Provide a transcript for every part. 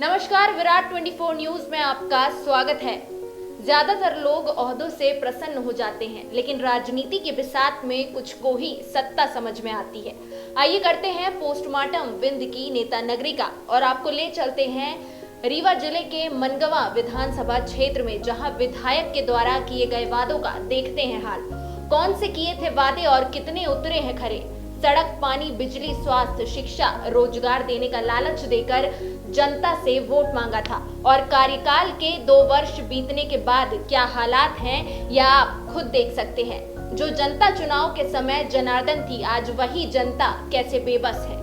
नमस्कार, विराट 24 न्यूज में आपका स्वागत है। ज्यादातर लोग ओहदों से प्रसन्न हो जाते हैं, लेकिन राजनीति के बिसात में कुछ को ही सत्ता समझ में आती है। आइए करते हैं पोस्टमार्टम विंध्य की नेता नगरी का और आपको ले चलते हैं रीवा जिले के मनगवा विधानसभा क्षेत्र में, जहां विधायक के द्वारा किए गए वादों का देखते हैं हाल। कौन से किए थे वादे और कितने उतरे हैं खरे। सड़क, पानी, बिजली, स्वास्थ्य, शिक्षा, रोजगार देने का लालच देकर जनता से वोट मांगा था और कार्यकाल के 2 वर्ष बीतने के बाद क्या हालात हैं यह आप खुद देख सकते हैं। जो जनता चुनाव के समय जनार्दन थी, आज वही जनता कैसे बेबस है।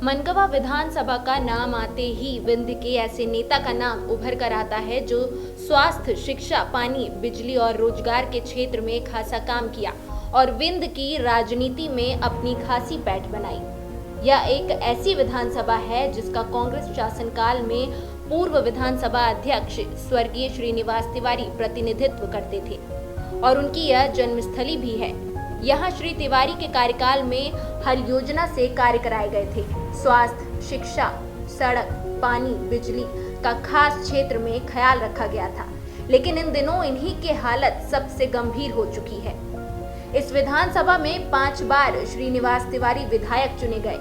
मनगवा विधानसभा का नाम आते ही विंध्य के ऐसे नेता का नाम उभर कर आता है जो स्वास्थ्य, शिक्षा, पानी, बिजली और रोजगार के क्षेत्र में खासा काम किया और विंध्य की राजनीति में अपनी खासी पैठ बनाई। यह एक ऐसी विधानसभा है जिसका कांग्रेस शासनकाल में पूर्व विधानसभा अध्यक्ष स्वर्गीय श्रीनिवास तिवारी प्रतिनिधित्व करते थे और उनकी यह जन्मस्थली भी है। यहाँ श्री तिवारी के कार्यकाल में हर योजना से कार्य कराए गए थे। स्वास्थ्य, शिक्षा, सड़क, पानी, बिजली का खास क्षेत्र में ख्याल रखा गया था, लेकिन इन दिनों इन्हीं की हालत सबसे गंभीर हो चुकी है। इस विधानसभा में 5 बार श्रीनिवास तिवारी विधायक चुने गए,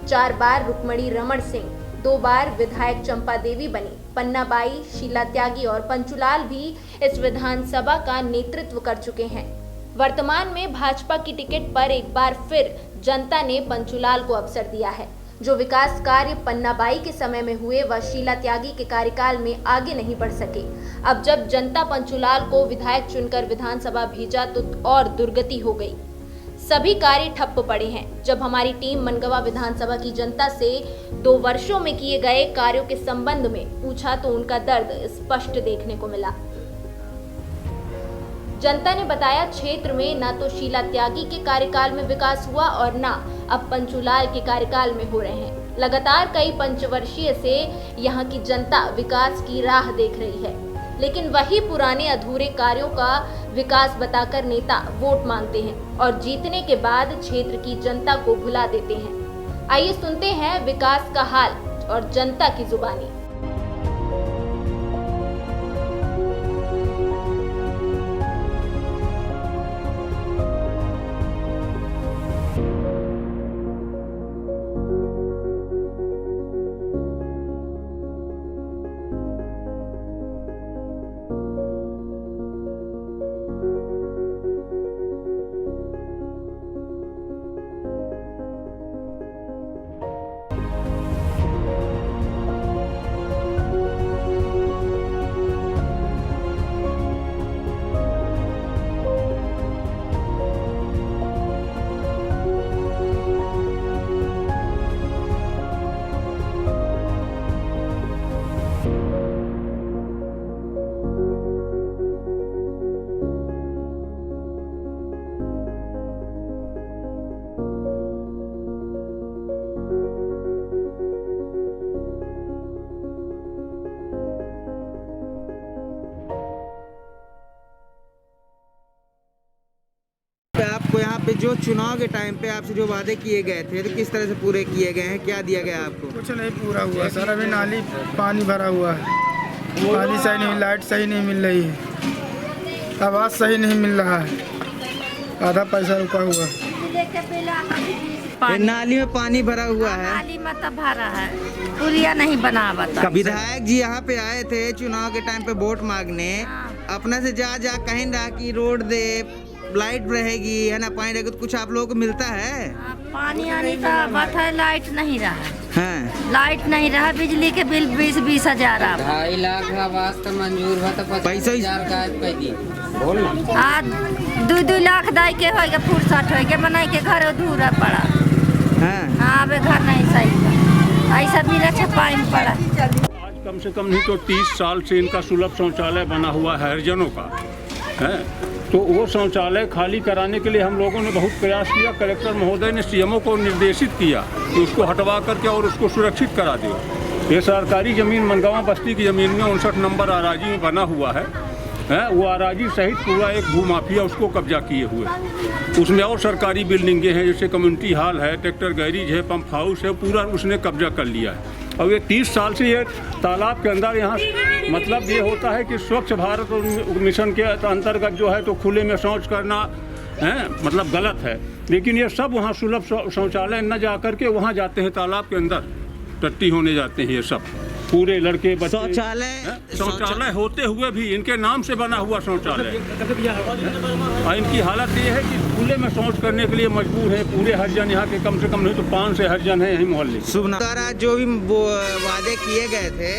4 बार रुक्मणी रमण सिंह, 2 बार विधायक चंपा देवी बनी, पन्नाबाई, शीला त्यागी और पंचुलाल भी इस विधानसभा का नेतृत्व कर चुके हैं। वर्तमान में भाजपा की टिकट पर एक बार फिर जनता ने पंचुलाल को अवसर दिया है। जो विकास कार्य पन्नाबाई के समय में हुए वह शीला त्यागी के कार्यकाल में आगे नहीं बढ़ सके। अब जब जनता पंचुलाल को विधायक चुनकर विधानसभा भेजा तो और दुर्गति हो गई। सभी कार्य ठप्प पड़े हैं। जब हमारी टीम मनगवा विधानसभा की जनता से 2 वर्षों में किए गए कार्यों के संबंध में पूछा तो उनका दर्द स्पष्ट देखने को मिला। जनता ने बताया, क्षेत्र में ना तो शीला त्यागी के कार्यकाल में विकास हुआ और ना अब पंचुलाल के कार्यकाल में हो रहे हैं। लगातार कई पंचवर्षीय से यहाँ की जनता विकास की राह देख रही है, लेकिन वही पुराने अधूरे कार्यों का विकास बताकर नेता वोट मांगते हैं और जीतने के बाद क्षेत्र की जनता को भुला देते हैं। आइए सुनते हैं विकास का हाल और जनता की जुबानी। आपको यहाँ पे जो चुनाव के टाइम पे आपसे जो वादे किए गए थे तो किस तरह से पूरे किए गए हैं, क्या दिया गया आपको? कुछ नहीं पूरा हुआ सर। अभी नाली पानी भरा हुआ है, पानी सही नहीं, लाइट सही नहीं मिल रही है, आवाज़ सही नहीं मिल रहा है, आधा पैसा रुका हुआ। नाली में पानी भरा हुआ है, नाली में तो भरा है, पुलिया नहीं बना बता। विधायक जी यहाँ पे आए थे चुनाव के टाइम पे वोट मांगने, अपने से जा कहीं रहा कि रोड दे, लाइट रहेगी है ना, पानी रहेगा, तो कुछ आप लोगों को मिलता है? पानी आने का बात है, लाइट नहीं रहा हाँ। लाइट नहीं रहा, बिजली के बिल 20-20 हजार। 2.5 लाख आवास तो मंजूर हुआ तो 25,000 का आज 2-2 लाख दाई के होगा, फुर्सत होगा, बनाई के घर अधूरा पड़ा। हाँ, अब घर नहीं सही, ऐसा बिना छपाई में पड़ा। आज कम से कम नहीं तो 30 साल से इनका सुलभ शौचालय बना हुआ है हरिजनों का है, तो वो शौचालय खाली कराने के लिए हम लोगों ने बहुत प्रयास किया। कलेक्टर महोदय ने सीएमओ को निर्देशित किया कि उसको हटवा करके और उसको सुरक्षित करा दो। ये सरकारी ज़मीन मनगवा बस्ती की ज़मीन में 59 नंबर आराजी में बना हुआ है, वो आराजी सहित पूरा एक भूमाफिया उसको कब्जा किए हुए। उसमें और सरकारी बिल्डिंगें हैं, जैसे कम्युनिटी हॉल है, ट्रैक्टर गैरेज है, पंप हाउस है, पूरा उसने कब्जा कर लिया है। और ये 30 साल से ये तालाब के अंदर यहाँ मतलब ये होता है कि स्वच्छ भारत मिशन के अंतर्गत जो है तो खुले में शौच करना है मतलब गलत है, लेकिन ये सब वहाँ सुलभ शौचालय न जा करके वहाँ जाते हैं तालाब के अंदर टट्टी होने जाते हैं। ये सब पूरे लड़के बच्चे शौचालय होते हुए भी इनके नाम से बना हुआ शौचालय, और इनकी हालत ये है कि खुले में शौच करने के लिए मजबूर है पूरे हरिजन यहाँ के, कम से कम नहीं तो 5 से हरिजन है यही मोहल्ले। द्वारा जो भी वादे किए गए थे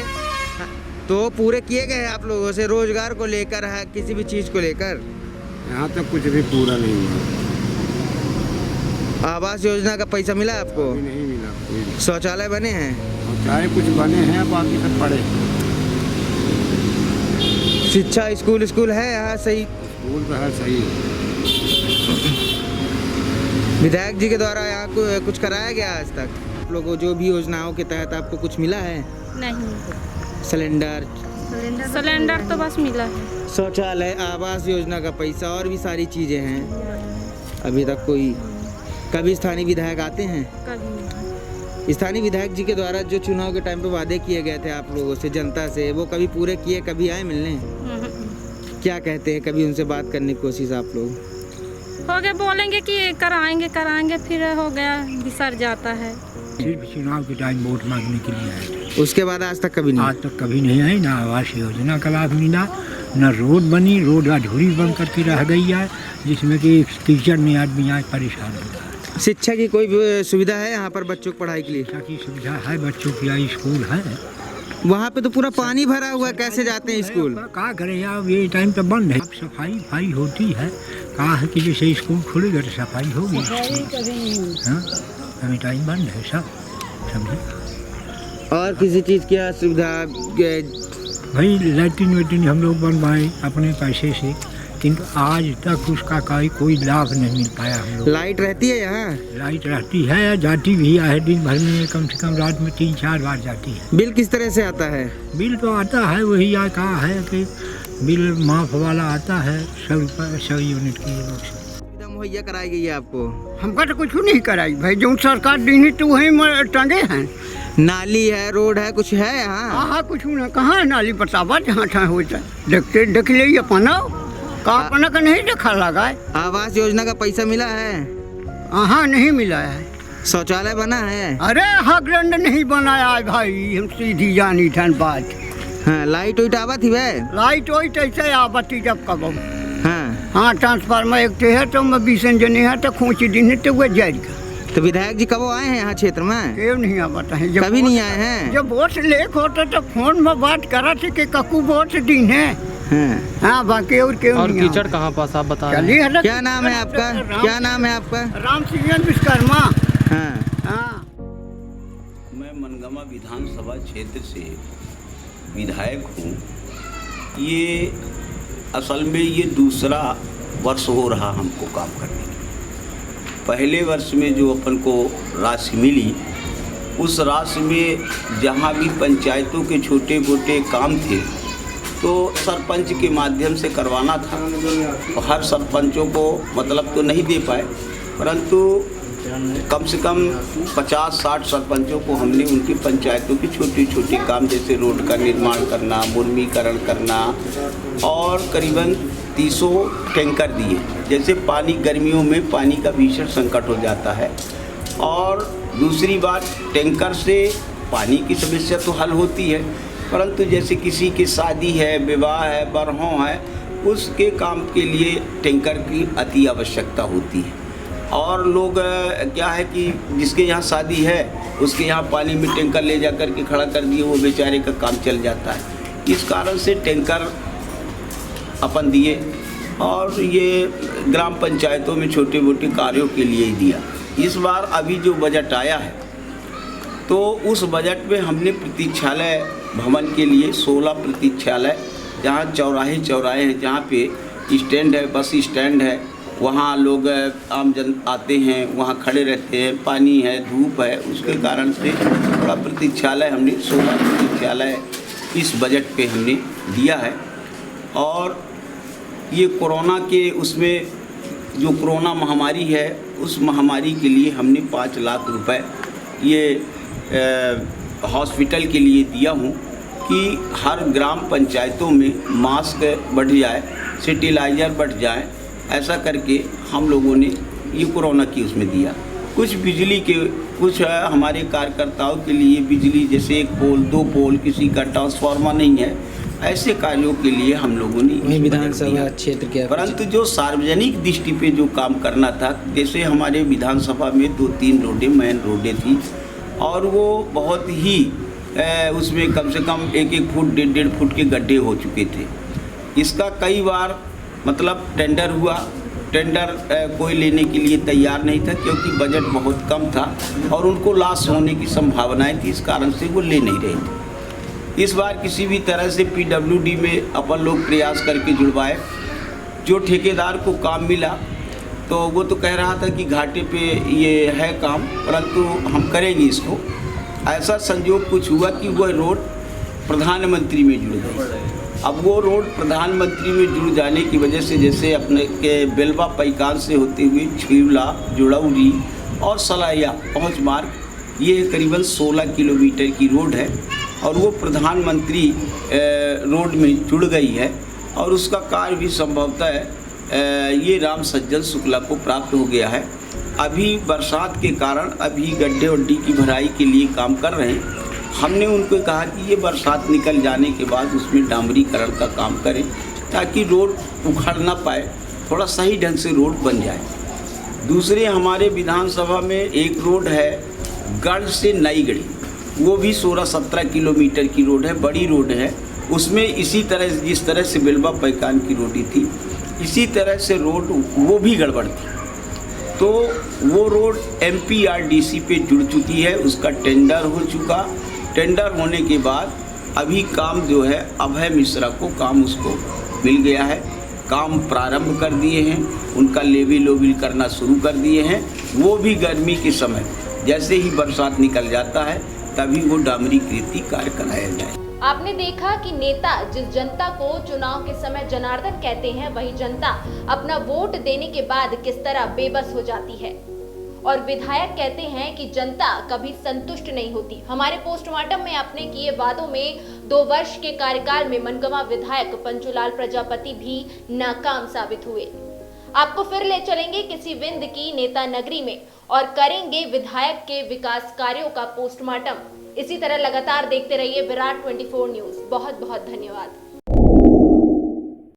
तो पूरे किए गए आप लोगों से, रोजगार को लेकर है किसी भी चीज को लेकर? यहाँ तक कुछ भी पूरा नहीं हुआ। आवास योजना का पैसा मिला आपको? नहीं मिला कोई। शौचालय बने हैं? शौचालय कुछ बने हैं, बाकी सब पड़े। शिक्षा स्कूल है यहाँ सही? स्कूल तो है सही। विधायक जी के द्वारा यहाँ कुछ कराया गया आज तक? आप लोगों जो भी योजनाओं के तहत आपको कुछ मिला है? नहीं। सिलेंडर तो बस मिला है। शौचालय, आवास योजना का पैसा और भी सारी चीजें हैं। अभी तक कोई कभी स्थानीय विधायक आते हैं? कभी नहीं। स्थानीय विधायक जी के द्वारा जो चुनाव के टाइम पे वादे किए गए थे आप लोगों से, जनता से, वो कभी पूरे किए? कभी आए मिलने? क्या कहते हैं? कभी उनसे बात करने की कोशिश आप लोग? हो गया, बोलेंगे कि कराएंगे फिर हो गया बिसर जाता है। सिर्फ चुनाव के टाइम वोट मांगने के लिए आए थे। उसके बाद आज तक कभी नहीं? आज तक कभी नहीं आए। ना आवास योजना का लाभ मिला, न रोड बनी, रोड अधूरी बन करके रह गई है, जिसमें कि कीचड़ में आदमी आज परेशान होता है। शिक्षा की कोई सुविधा है यहाँ पर बच्चों की पढ़ाई के लिए? शिक्षा की सुविधा है, बच्चों की यहाँ स्कूल है। वहाँ पे तो पूरा पानी भरा हुआ है, कैसे जाते हैं स्कूल? क्या करें यार, ये टाइम तो बंद है। सफाई होती है, कहा है कि जैसे स्कूल खुलेगा तो सफाई होगी। हाँ, अभी टाइम बंद है सब, समझे। और किसी चीज़ की सुविधा? भाई लैट्रिन वेट्रिन हम लोग बनवाए अपने पैसे से, किंतु आज तक उसका कोई लाभ नहीं मिल पाया हम लोग। लाइट रहती है यहाँ? लाइट रहती है, जाती भी है दिन भर में, कम से कम रात में 3-4 बार जाती है। बिल किस तरह से आता है? बिल तो आता है वही, या कहा है कि बिल माफ वाला आता है 100 रुपये 100 यूनिट की लोग से। सुविधा मुहैया कराई गई है आपको? हमका तो कुछ नहीं कराई भाई, जो सरकार दी तो वही टंगे हैं। नाली है, रोड है, कुछ है यहाँ? हाँ कुछ ना, कहाँ नाली बतावा जहाँ ठा होता है, देख ले अपना अपना का नहीं देखा लगा है। आवास योजना का पैसा मिला है? हाँ नहीं मिला है। शौचालय बना है? अरे हकरंड नहीं बनाया है भाई, हम सीधी जानी ठन बात। हाँ, लाइट वाइट आवत ही है? लाइट वाइट ऐसे आवती जब कब। हाँ हाँ, ट्रांसफार्मर एक है तो मैं 20 जने है तो खोच दिन है तो वह जाएगा। तो विधायक जी कब आए हैं यहाँ क्षेत्र में? क्यों नहीं आता है? कभी नहीं आए हैं? जब वोट लेक होता तो फोन में बात करा थे कि ककू वोट दिन है। हाँ बाकी और क्यों? और कीचड़ कहाँ पास आप बता रहे हैं? क्या नाम है आपका? क्या नाम है आपका? राम सिंह विश्वकर्मा। हाँ। मैं मनगमा विधानसभा क्षेत्र से विधायक हूँ। ये असल में ये दूसरा वर्ष हो रहा हमको काम करने के। पहले वर्ष में जो अपन को राशि मिली, उस राशि में जहाँ भी पंचायतों के छोटे मोटे काम थे तो सरपंच के माध्यम से करवाना था। तो हर सरपंचों को मतलब तो नहीं दे पाए, परंतु कम से कम 50-60 सरपंचों को हमने उनकी पंचायतों की छोटे छोटे काम जैसे रोड का निर्माण करना, मुर्मीकरण करना और करीबन 300 टैंकर दिए। जैसे पानी, गर्मियों में पानी का भीषण संकट हो जाता है, और दूसरी बात टैंकर से पानी की समस्या तो हल होती है, परंतु जैसे किसी की शादी है, विवाह है, बरहों है, उसके काम के लिए टैंकर की अति आवश्यकता होती है। और लोग क्या है कि जिसके यहाँ शादी है उसके यहाँ पानी में टैंकर ले जा कर के खड़ा कर दिए, वो बेचारे का काम चल जाता है। इस कारण से टैंकर अपन दिए, और ये ग्राम पंचायतों में छोटे मोटे कार्यों के लिए ही दिया। इस बार अभी जो बजट आया है तो उस बजट में हमने प्रतीक्षालय भवन के लिए 16 प्रतीक्षालय, जहाँ चौराहे हैं, जहाँ पे स्टैंड है, बस स्टैंड है, वहाँ लोग आम जन आते हैं, वहाँ खड़े रहते हैं, पानी है, धूप है, उसके कारण से थोड़ा प्रतीक्षालय हमने 16 प्रतीक्षालय इस बजट पे हमने दिया है। और ये कोरोना के उसमें जो कोरोना महामारी है, उस महामारी के लिए हमने 5 लाख रुपए ये हॉस्पिटल के लिए दिया हूँ कि हर ग्राम पंचायतों में मास्क बढ़ जाए, सैनिटाइजर बढ़ जाए, ऐसा करके हम लोगों ने ये कोरोना की उसमें दिया। कुछ बिजली के, कुछ हमारे कार्यकर्ताओं के लिए बिजली, जैसे 1 पोल 2 पोल, किसी का ट्रांसफार्मर नहीं है, ऐसे कार्यों के लिए हम लोगों ने विधानसभा क्षेत्र के, परंतु जो सार्वजनिक दृष्टि पे जो काम करना था, जैसे हमारे विधानसभा में 2-3 रोडें, मेन रोडें थी और वो बहुत ही उसमें कम से कम 1-1 फुट 1.5 फुट के गड्ढे हो चुके थे। इसका कई बार मतलब टेंडर हुआ, टेंडर कोई लेने के लिए तैयार नहीं था क्योंकि बजट बहुत कम था और उनको लॉस होने की संभावनाएं थी, इस कारण से वो ले नहीं रहे थे। इस बार किसी भी तरह से PWD में अपन लोग प्रयास करके जुड़वाए। जो ठेकेदार को काम मिला तो वो तो कह रहा था कि घाटे पे ये है काम, परंतु हम करेंगे इसको। ऐसा संयोग कुछ हुआ कि वह रोड प्रधानमंत्री में जुड़ गई। अब वो रोड प्रधानमंत्री में जुड़ जाने की वजह से, जैसे अपने के बेलवा पैकान से होते हुए छिवला, जुड़ौरी और सलाया पहुँच मार्ग, ये करीबन 16 किलोमीटर की रोड है और वो प्रधानमंत्री रोड में जुड़ गई है और उसका कार्य भी संभवतः ये राम सज्जन शुक्ला को प्राप्त हो गया है। अभी बरसात के कारण अभी गड्ढे वड्डी की भराई के लिए काम कर रहे हैं। हमने उनको कहा कि ये बरसात निकल जाने के बाद उसमें डामरीकरण का काम करें ताकि रोड उखड़ ना पाए, थोड़ा सही ढंग से रोड बन जाए। दूसरे हमारे विधानसभा में एक रोड है गढ़ से नईगढ़ी, वो भी 16-17 किलोमीटर की रोड है, बड़ी रोड है। उसमें इसी तरह जिस तरह से बेलवा पैकान की रोडी थी, इसी तरह से रोड वो भी गड़बड़ थी। तो वो रोड MPRDC पे जुड़ चुकी है, उसका टेंडर हो चुका। टेंडर होने के बाद अभी काम जो है अभय मिश्रा को काम उसको मिल गया है, काम प्रारंभ कर दिए हैं, उनका लेविल करना शुरू कर दिए हैं। वो भी गर्मी के समय जैसे ही बरसात निकल जाता है तभी वो डामरीकृति कार्य कराया जाए। आपने देखा कि नेता जिस जनता को चुनाव के समय जनार्दन कहते हैं, वही जनता अपना वोट देने के बाद किस तरह बेबस हो जाती है। और विधायक कहते हैं कि जनता कभी संतुष्ट नहीं होती। हमारे पोस्टमार्टम में आपने किए वादों में 2 वर्ष के कार्यकाल में मनगवा विधायक पंचूलाल प्रजापति भी नाकाम साबित हुए। आपको फिर ले चलेंगे किसी विंद की नेता नगरी में और करेंगे विधायक के विकास कार्यों का पोस्टमार्टम। इसी तरह लगातार देखते रहिए विराट 24 न्यूज। बहुत बहुत धन्यवाद।